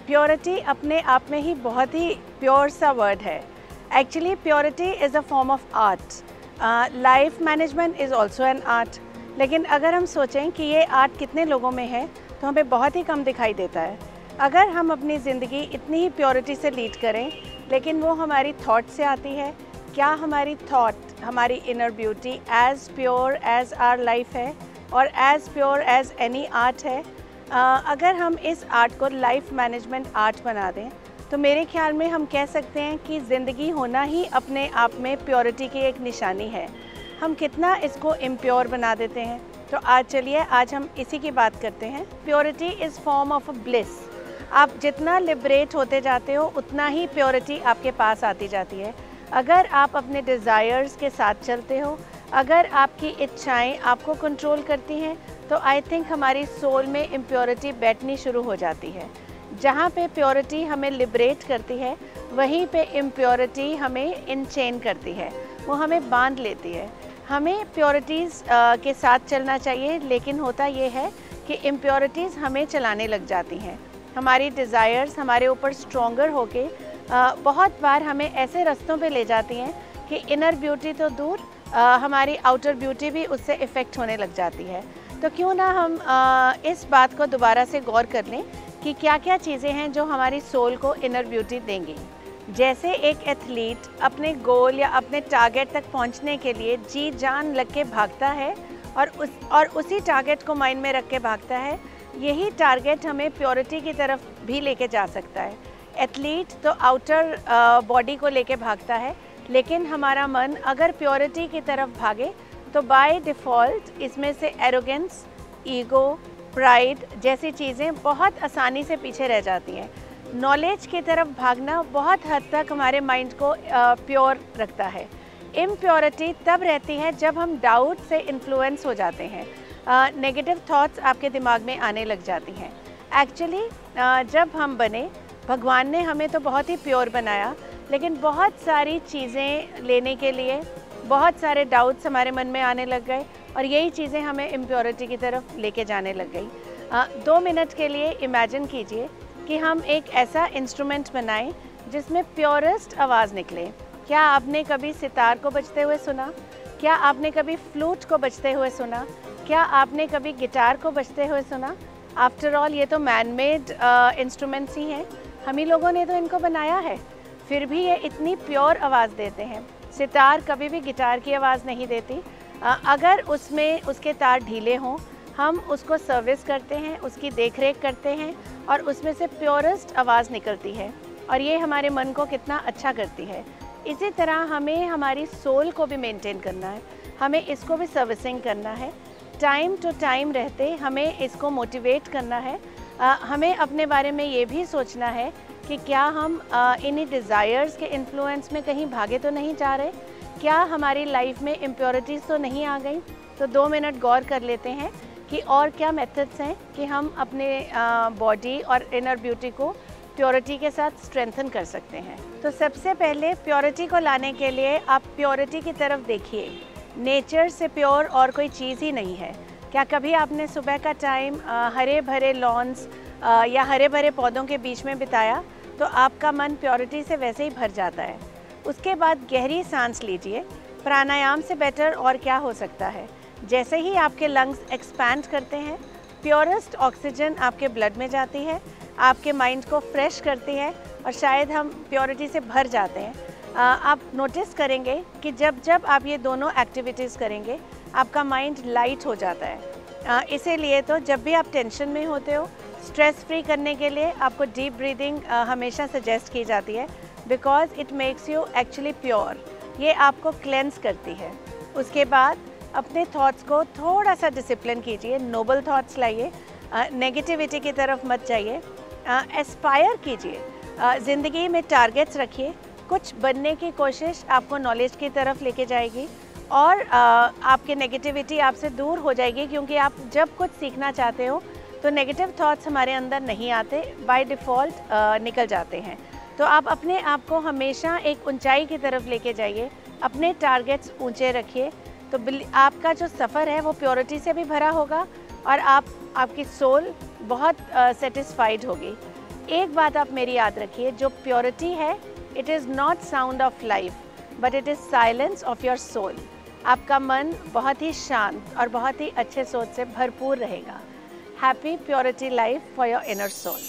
Purity अपने आप में ही बहुत ही प्योर सा वर्ड है। Actually purity is a form of art. Life management is also an art. लेकिन अगर हम सोचें कि ये आर्ट कितने लोगों में है तो हमें बहुत ही कम दिखाई देता है। अगर हम अपनी ज़िंदगी इतनी ही प्योरिटी से लीड करें, लेकिन वो हमारी थॉट से आती है, क्या हमारी थॉट हमारी inner beauty as pure as our life है और as pure as any art है? अगर हम इस आर्ट को लाइफ मैनेजमेंट आर्ट बना दें तो मेरे ख्याल में हम कह सकते हैं कि ज़िंदगी होना ही अपने आप में प्योरिटी की एक निशानी है। हम कितना इसको इम्प्योर बना देते हैं। तो आज हम इसी की बात करते हैं। Purity is form of a bliss. आप जितना लिबरेट होते जाते हो उतना ही प्योरिटी आपके पास आती जाती है। अगर आप अपने डिज़ायर्स के साथ चलते हो, अगर आपकी इच्छाएं आपको कंट्रोल करती हैं, तो आई थिंक हमारी सोल में इम्प्योरिटी बैठनी शुरू हो जाती है। जहाँ पे प्योरिटी हमें लिबरेट करती है, वहीं पे इम्प्योरिटी हमें इनचेन करती है, वो हमें बांध लेती है। हमें प्योरिटीज़ के साथ चलना चाहिए, लेकिन होता ये है कि इम्प्योरिटीज़ हमें चलाने लग जाती हैं। हमारी डिज़ायर्स हमारे ऊपर स्ट्रॉन्गर होके बहुत बार हमें ऐसे रास्तों पे ले जाती हैं कि इनर ब्यूटी तो दूर, हमारी आउटर ब्यूटी भी उससे इफ़ेक्ट होने लग जाती है। तो क्यों ना हम इस बात को दोबारा से गौर कर लें कि क्या क्या चीज़ें हैं जो हमारी सोल को इनर ब्यूटी देंगी। जैसे एक एथलीट अपने गोल या अपने टारगेट तक पहुंचने के लिए जी जान लग के भागता है और उसी टारगेट को माइंड में रख के भागता है, यही टारगेट हमें प्योरिटी की तरफ भी लेके जा सकता है। एथलीट तो आउटर बॉडी को लेके भागता है, लेकिन हमारा मन अगर प्योरिटी की तरफ भागे तो बाय डिफ़ॉल्ट इसमें से एरोगेंस, ईगो, प्राइड जैसी चीज़ें बहुत आसानी से पीछे रह जाती हैं। नॉलेज की तरफ भागना बहुत हद तक हमारे माइंड को प्योर रखता है। इम्प्योरिटी तब रहती है जब हम डाउट से इन्फ्लुएंस हो जाते हैं, नेगेटिव थॉट्स आपके दिमाग में आने लग जाती हैं। एक्चुअली जब हम बने, भगवान ने हमें तो बहुत ही प्योर बनाया, लेकिन बहुत सारी चीज़ें लेने के लिए बहुत सारे डाउट्स हमारे मन में आने लग गए और यही चीज़ें हमें इम्प्योरिटी की तरफ लेके जाने लग गई। 2 मिनट के लिए इमेजिन कीजिए कि हम एक ऐसा इंस्ट्रूमेंट बनाएं जिसमें प्योरेस्ट आवाज़ निकले। क्या आपने कभी सितार को बजते हुए सुना? क्या आपने कभी फ्लूट को बजते हुए सुना? क्या आपने कभी गिटार को बजते हुए सुना? आफ्टर ऑल ये तो मैन मेड इंस्ट्रूमेंट्स ही हैं, हम ही लोगों ने तो इनको बनाया है, फिर भी ये इतनी प्योर आवाज़ देते हैं। सितार कभी भी गिटार की आवाज़ नहीं देती। अगर उसमें उसके तार ढीले हों, हम उसको सर्विस करते हैं, उसकी देखरेख करते हैं और उसमें से प्योरेस्ट आवाज़ निकलती है और ये हमारे मन को कितना अच्छा करती है। इसी तरह हमें हमारी सोल को भी मेंटेन करना है, हमें इसको भी सर्विसिंग करना है। टाइम टू टाइम रहते हमें इसको मोटिवेट करना है। हमें अपने बारे में ये भी सोचना है कि क्या हम इन्हीं डिज़ायर्स के इन्फ्लुएंस में कहीं भागे तो नहीं जा रहे, क्या हमारी लाइफ में इम्प्योरिटीज़ तो नहीं आ गई। तो 2 मिनट गौर कर लेते हैं कि और क्या मेथड्स हैं कि हम अपने बॉडी और इनर ब्यूटी को प्योरिटी के साथ स्ट्रेंथन कर सकते हैं। तो सबसे पहले प्योरिटी को लाने के लिए आप प्योरिटी की तरफ देखिए। नेचर से प्योर और कोई चीज़ ही नहीं है। क्या कभी आपने सुबह का टाइम हरे भरे लॉन्स या हरे भरे पौधों के बीच में बिताया? तो आपका मन प्योरिटी से वैसे ही भर जाता है। उसके बाद गहरी सांस लीजिए। प्राणायाम से बेटर और क्या हो सकता है। जैसे ही आपके लंग्स एक्सपैंड करते हैं, प्योरेस्ट ऑक्सीजन आपके ब्लड में जाती है, आपके माइंड को फ्रेश करती है और शायद हम प्योरिटी से भर जाते हैं। आप नोटिस करेंगे कि जब जब आप ये दोनों एक्टिविटीज़ करेंगे, आपका माइंड लाइट हो जाता है। इसीलिए तो जब भी आप टेंशन में होते हो, स्ट्रेस फ्री करने के लिए आपको डीप ब्रीदिंग हमेशा सजेस्ट की जाती है, because it makes you actually pure. ये आपको क्लेंस करती है। उसके बाद अपने थॉट्स को थोड़ा सा डिसिप्लिन कीजिए, नोबल थॉट्स लाइए, नेगेटिविटी की तरफ मत जाइए, एस्पायर कीजिए, ज़िंदगी में टारगेट्स रखिए। कुछ बनने की कोशिश आपको नॉलेज की तरफ लेके जाएगी और आपकी नेगेटिविटी आपसे दूर हो जाएगी, क्योंकि आप जब कुछ सीखना चाहते हो तो नेगेटिव थॉट्स हमारे अंदर नहीं आते, बाय डिफ़ॉल्ट निकल जाते हैं। तो आप अपने आप को हमेशा एक ऊंचाई की तरफ लेके जाइए, अपने टारगेट्स ऊंचे रखिए, तो आपका जो सफ़र है वो प्योरिटी से भी भरा होगा और आपकी सोल बहुत सेटिस्फाइड होगी। एक बात आप मेरी याद रखिए, जो प्योरिटी है, it is not sound of life but it is silence of your soul. आपका मन बहुत ही शांत और बहुत ही अच्छे सोच से भरपूर रहेगा। Happy purity life for your inner soul.